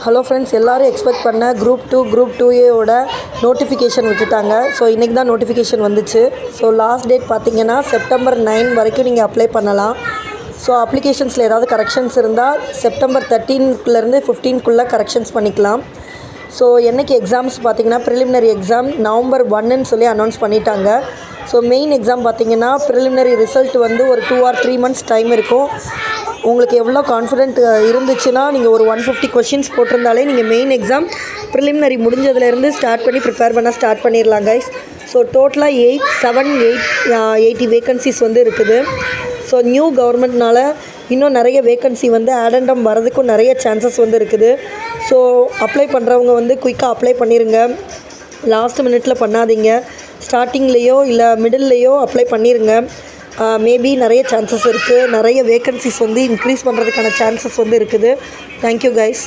Hello friends, எல்லோரும் expect பண்ண group 2A notification விட்டுட்டாங்க. ஸோ இன்றைக்கி தான் நோட்டிஃபிகேஷன் வந்துச்சு. ஸோ லாஸ்ட் டேட் பார்த்திங்கன்னா September 9 வரைக்கும் நீங்கள் அப்ளை பண்ணலாம். ஸோ அப்ளிகேஷன்ஸில் ஏதாவது கரெக்ஷன்ஸ் இருந்தால் September 13லேருந்து 15க்குள்ளே கரெக்ஷன்ஸ் பண்ணிக்கலாம். ஸோ என்றைக்கு எக்ஸாம்ஸ் பார்த்திங்கன்னா ப்ரிலிமினரி எக்ஸாம் November 1ன்னு சொல்லி அனௌன்ஸ் பண்ணிட்டாங்க. ஸோ மெயின் எக்ஸாம் பார்த்திங்கன்னா ப்ரிலிமினரி ரிசல்ட் வந்து ஒரு 2 or 3 months டைம் இருக்கும். உங்களுக்கு எவ்வளோ கான்ஃபிடென்ட் இருந்துச்சுன்னா நீங்கள் ஒரு 150 கொஷின்ஸ் போட்டிருந்தாலே நீங்கள் மெயின் எக்ஸாம் ப்ரிலிமினரி முடிஞ்சதுலேருந்து ஸ்டார்ட் பண்ணி ப்ரிப்பேர் பண்ண ஸ்டார்ட் பண்ணிடலாம் கைஸ். ஸோ டோட்டலாக 80 வேக்கன்சிஸ் வந்து இருக்குது. ஸோ நியூ கவர்மெண்ட்னால் இன்னும் நிறைய வேக்கன்சி வந்து ஆடண்டம் வரதுக்கும் நிறைய சான்சஸ் வந்து இருக்குது. ஸோ அப்ளை பண்ணுறவங்க வந்து குயிக்காக அப்ளை பண்ணிடுங்க. லாஸ்ட் மினிட்டில் பண்ணாதீங்க. ஸ்டார்டிங்லேயோ இல்லை மிடில்லையோ அப்ளை பண்ணிடுங்க. மேபி நிறைய சான்சஸ் இருக்குது. நிறைய வேக்கன்சிஸ் வந்து இன்க்ரீஸ் பண்ணுறதுக்கான சான்சஸ் வந்து இருக்குது. Thank you guys.